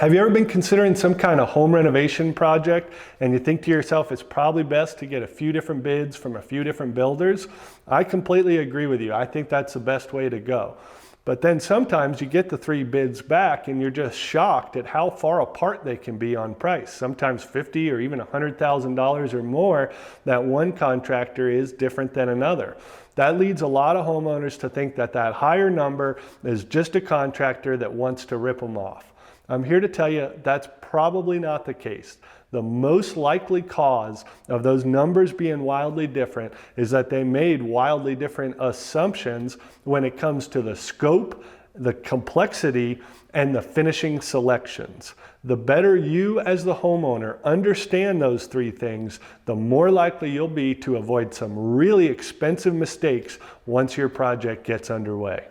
Have you ever been considering some kind of home renovation project and you think to yourself it's probably best to get a few different bids from a few different builders? I completely agree with you. I think that's the best way to go. But then sometimes you get the 3 bids back and you're just shocked at how far apart they can be on price. Sometimes $50,000 or even $100,000 or more that one contractor is different than another. That leads a lot of homeowners to think that that higher number is just a contractor that wants to rip them off. I'm here to tell you that's probably not the case. The most likely cause of those numbers being wildly different is that they made wildly different assumptions when it comes to the scope, the complexity, and the finishing selections. The better you as the homeowner understand those 3 things, the more likely you'll be to avoid some really expensive mistakes once your project gets underway.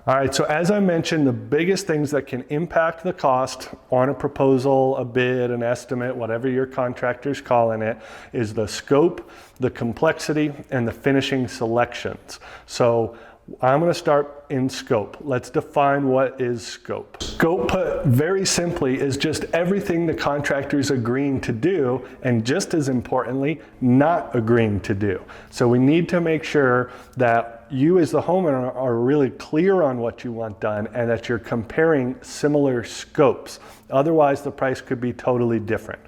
All right, so as I mentioned, the biggest things that can impact the cost on a proposal, a bid, an estimate, whatever your contractor's calling it, is the scope, the complexity, and the finishing selections. So I'm going to start in scope. Let's define what is scope. Scope, put very simply, is just everything the contractor's agreeing to do, and just as importantly, not agreeing to do. So we need to make sure that you as the homeowner are really clear on what you want done and that you're comparing similar scopes. Otherwise, the price could be totally different.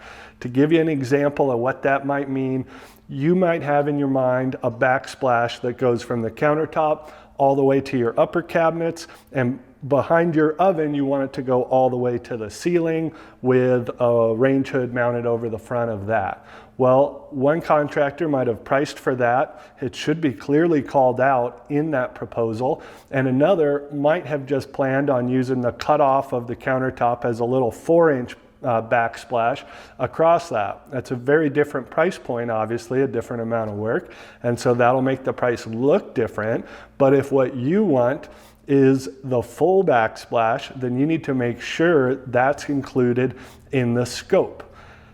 To give you an example of what that might mean, you might have in your mind a backsplash that goes from the countertop all the way to your upper cabinets, and behind your oven you want it to go all the way to the ceiling with a range hood mounted over the front of that. Well, one contractor might have priced for that. It should be clearly called out in that proposal, and another might have just planned on using the cutoff of the countertop as a little 4-inch backsplash across that. That's a very different price point, obviously, a different amount of work, and so that'll make the price look different. But if what you want is the full backsplash, then you need to make sure that's included in the scope.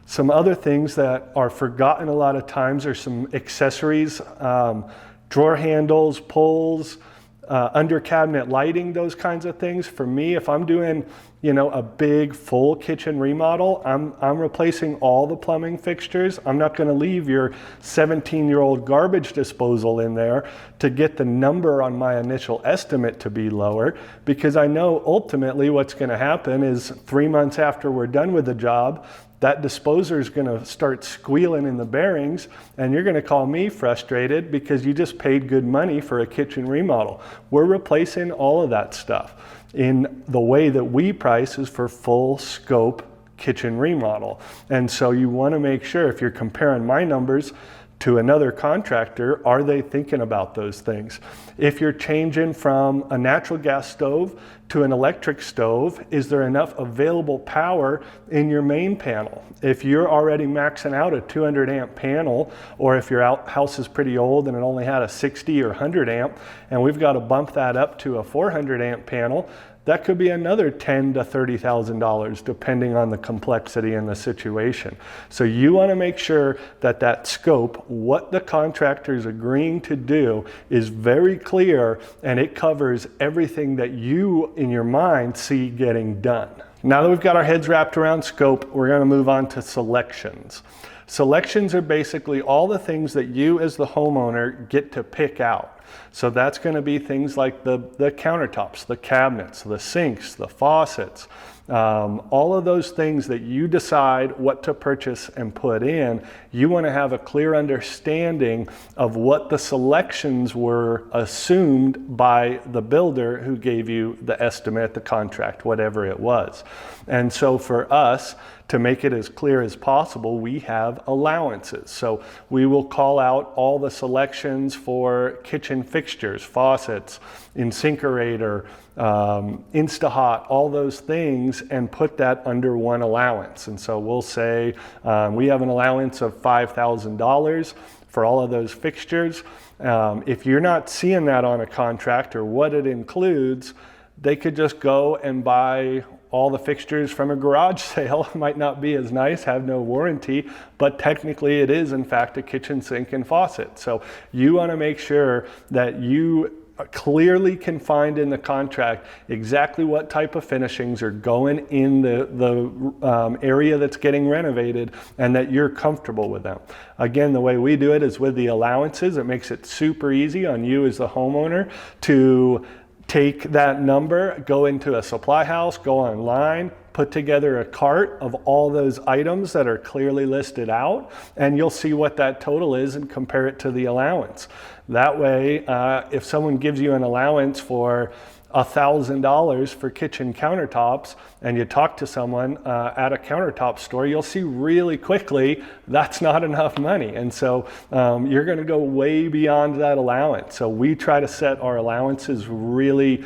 Some other things that are forgotten a lot of times are some accessories, drawer handles, pulls, under cabinet lighting, those kinds of things. For me, if I'm doing, a big full kitchen remodel, I'm replacing all the plumbing fixtures. I'm not going to leave your 17-year-old garbage disposal in there to get the number on my initial estimate to be lower, because I know ultimately what's going to happen is 3 months after we're done with the job, that disposer is going to start squealing in the bearings, and you're going to call me frustrated because you just paid good money for a kitchen remodel. We're replacing all of that stuff. In the way that we price is for full scope kitchen remodel. And so you want to make sure, if you're comparing my numbers to another contractor, are they thinking about those things? If you're changing from a natural gas stove to an electric stove, is there enough available power in your main panel? If you're already maxing out a 200 amp panel, or if your house is pretty old and it only had a 60 or 100 amp, and we've got to bump that up to a 400 amp panel, that could be another $10,000 to $30,000 depending on the complexity and the situation. So you want to make sure that that scope, what the contractor is agreeing to do, is very clear and it covers everything that you in your mind see getting done. Now that we've got our heads wrapped around scope, we're going to move on to selections. Selections are basically all the things that you as the homeowner get to pick out. So that's going to be things like the countertops, the cabinets, the sinks, the faucets, all of those things that you decide what to purchase and put in. You want to have a clear understanding of what the selections were assumed by the builder who gave you the estimate, the contract, whatever it was. And so for us, to make it as clear as possible, we have allowances. So we will call out all the selections for kitchen fixtures, faucets, InSinkErator, InstaHot, all those things, and put that under one allowance. And so we'll say we have an allowance of $5,000 for all of those fixtures. If you're not seeing that on a contract or what it includes, they could just go and buy all the fixtures from a garage sale might not be as nice, have no warranty, but technically it is in fact a kitchen sink and faucet. So you want to make sure that you clearly can find in the contract exactly what type of finishings are going in the area that's getting renovated, and that you're comfortable with them. Again, the way we do it is with the allowances. It makes it super easy on you as the homeowner to take that number, go into a supply house, go online, put together a cart of all those items that are clearly listed out, and you'll see what that total is and compare it to the allowance. That way, if someone gives you an allowance for $1,000 for kitchen countertops, and you talk to someone at a countertop store, you'll see really quickly that's not enough money. And so you're going to go way beyond that allowance. So we try to set our allowances really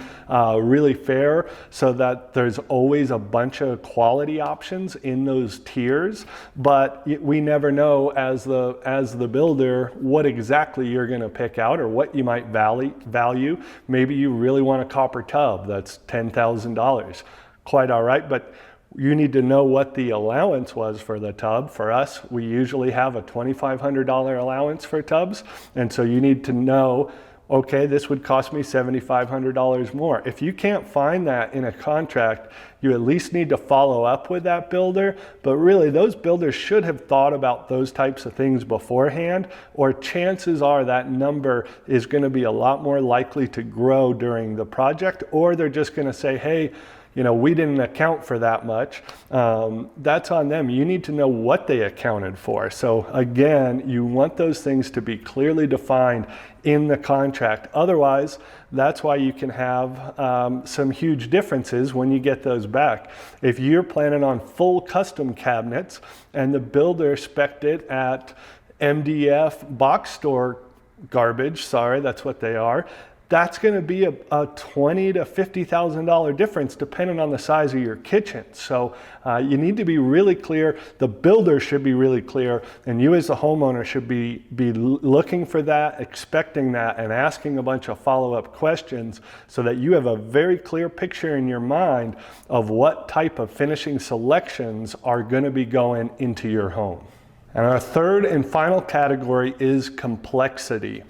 fair, so that there's always a bunch of quality options in those tiers. But we never know as the builder what exactly you're going to pick out, or what you might value. Maybe you really want a copper tub that's $10,000. Quite all right, but you need to know what the allowance was for the tub. For us, we usually have a $2,500 allowance for tubs, and so you need to know, okay, this would cost me $7,500 more. If you can't find that in a contract, you at least need to follow up with that builder. But really, those builders should have thought about those types of things beforehand, or chances are that number is going to be a lot more likely to grow during the project, or they're just going to say, hey, we didn't account for that much. That's on them. You need to know what they accounted for. So again, you want those things to be clearly defined in the contract. Otherwise, that's why you can have some huge differences when you get those back. If you're planning on full custom cabinets and the builder spec'd it at MDF box store garbage, sorry, that's what they are, that's going to be a $20,000 to $50,000 difference depending on the size of your kitchen. So you need to be really clear. The builder should be really clear, and you as the homeowner should be looking for that, expecting that, and asking a bunch of follow-up questions, so that you have a very clear picture in your mind of what type of finishing selections are going to be going into your home. And our third and final category is complexity.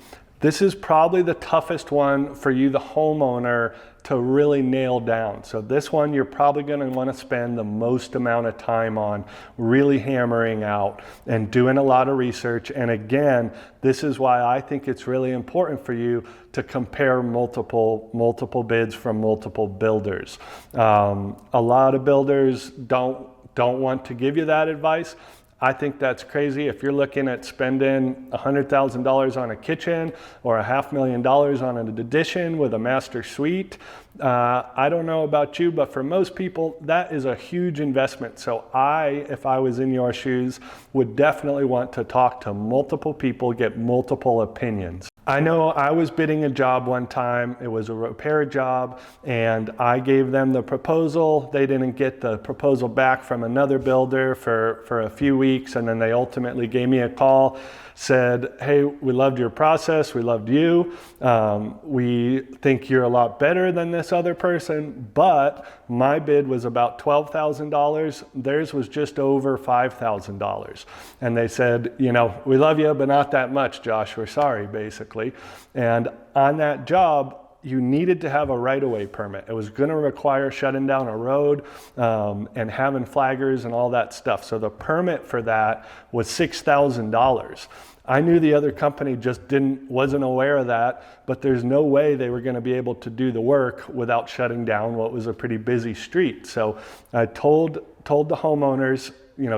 This is probably the toughest one for you, the homeowner, to really nail down. So this one you're probably going to want to spend the most amount of time on, really hammering out and doing a lot of research. And again, this is why I think it's really important for you to compare multiple bids from multiple builders. A lot of builders don't want to give you that advice. I think that's crazy. If you're looking at spending $100,000 on a kitchen or $500,000 on an addition with a master suite, I don't know about you, but for most people, that is a huge investment. So if I was in your shoes, would definitely want to talk to multiple people, get multiple opinions. I know I was bidding a job one time. It was a repair job, and I gave them the proposal. They didn't get the proposal back from another builder for a few weeks, and then they ultimately gave me a call, said, hey, we loved your process, we loved you, we think you're a lot better than this other person, but my bid was about $12,000, theirs was just over $5,000. And they said, we love you, but not that much, Josh, we're sorry, basically. And on that job, you needed to have a right-of-way permit. It was going to require shutting down a road and having flaggers and all that stuff. So the permit for that was $6,000. I knew the other company just wasn't aware of that, but there's no way they were going to be able to do the work without shutting down what was a pretty busy street. So I told the homeowners,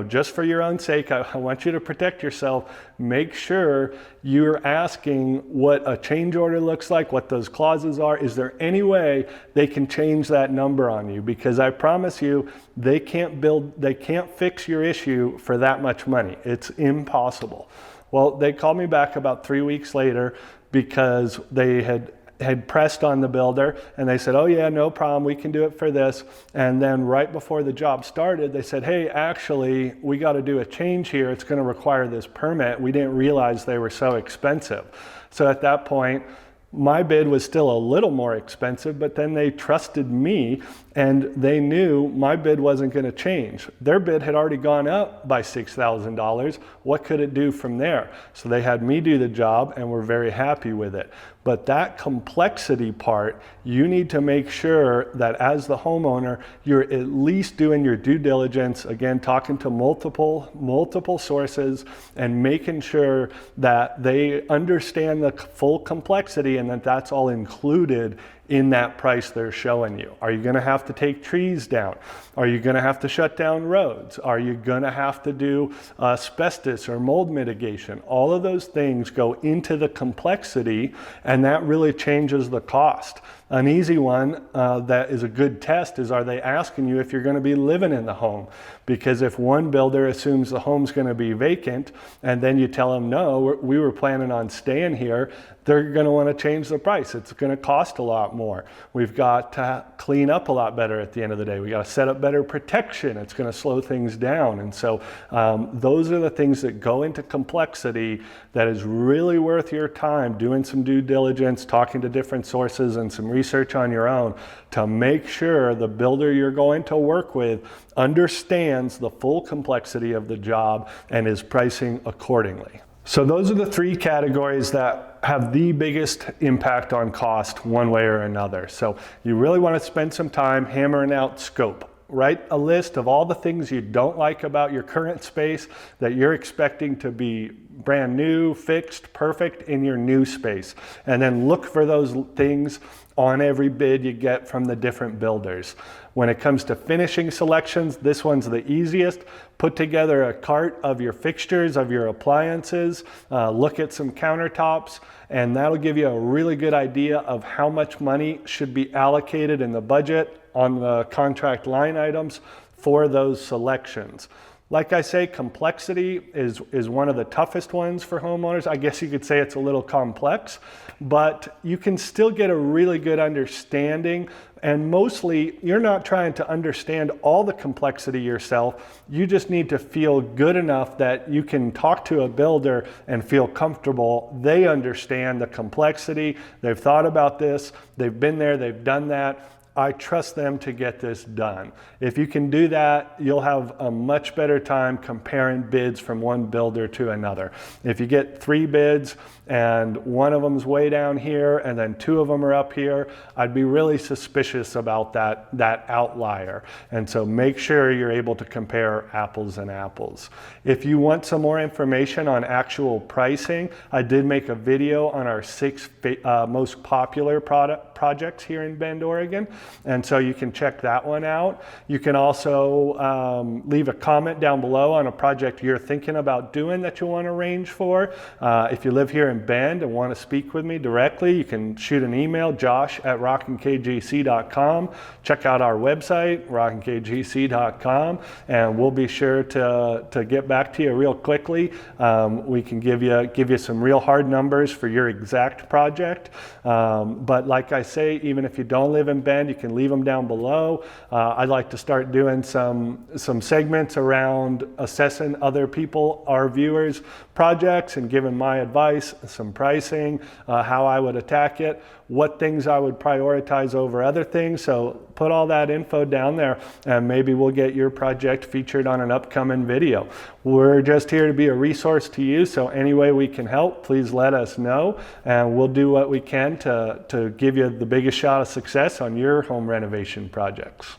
just for your own sake, I want you to protect yourself. Make sure you're asking what a change order looks like, what those clauses are. Is there any way they can change that number on you? Because I promise you, they can't fix your issue for that much money. It's impossible. Well, they called me back about 3 weeks later because they had pressed on the builder, and they said, oh yeah, no problem, we can do it for this. And then right before the job started, they said, hey, actually, we got to do a change here. It's going to require this permit. We didn't realize they were so expensive. So at that point, My bid was still a little more expensive, but then they trusted me and they knew my bid wasn't going to change. Their bid had already gone up by $6,000. What could it do from there? So they had me do the job and were very happy with it. But that complexity part, you need to make sure that as the homeowner, you're at least doing your due diligence, again, talking to multiple sources and making sure that they understand the full complexity and that that's all included in that price they're showing you. Are you going to have to take trees down? Are you going to have to shut down roads? Are you going to have to do asbestos or mold mitigation? All of those things go into the complexity, and that really changes the cost. An easy one that is a good test is, are they asking you if you're going to be living in the home? Because if one builder assumes the home's going to be vacant and then you tell them, no, we were planning on staying here, they're going to want to change the price. It's going to cost a lot more. We've got to clean up a lot better at the end of the day. We got to set up better protection. It's going to slow things down. And so those are the things that go into complexity that is really worth your time doing some due diligence, talking to different sources and some research on your own to make sure the builder you're going to work with understands the full complexity of the job and is pricing accordingly. So those are the three categories that have the biggest impact on cost one way or another. So you really want to spend some time hammering out scope. Write a list of all the things you don't like about your current space that you're expecting to be brand new, fixed, perfect in your new space. And then look for those things on every bid you get from the different builders. When it comes to finishing selections, this one's the easiest. Put together a cart of your fixtures, of your appliances, look at some countertops, and that'll give you a really good idea of how much money should be allocated in the budget on the contract line items for those selections. Like I say, complexity is one of the toughest ones for homeowners. I guess you could say it's a little complex, but you can still get a really good understanding. And mostly, you're not trying to understand all the complexity yourself. You just need to feel good enough that you can talk to a builder and feel comfortable. They understand the complexity. They've thought about this. They've been there. They've done that. I trust them to get this done. If you can do that, you'll have a much better time comparing bids from one builder to another. If you get 3 bids and one of them's way down here and then 2 of them are up here, I'd be really suspicious about that outlier. And so make sure you're able to compare apples and apples. If you want some more information on actual pricing, I did make a video on our 6 most popular projects here in Bend, Oregon. And so you can check that one out. You can also leave a comment down below on a project you're thinking about doing that you want to arrange for. If you live here in Bend and want to speak with me directly, you can shoot an email, josh@rockinkgc.com. Check out our website, rockinkgc.com, and we'll be sure to get back to you real quickly. We can give you some real hard numbers for your exact project. But like I say, even if you don't live in Bend, you can leave them down below. I'd like to start doing some segments around assessing other people, our viewers' projects, and giving my advice, some pricing, how I would attack it, what things I would prioritize over other things. So put all that info down there and maybe we'll get your project featured on an upcoming video. We're just here to be a resource to you, so any way we can help, please let us know, and we'll do what we can to give you the biggest shot of success on your home renovation projects.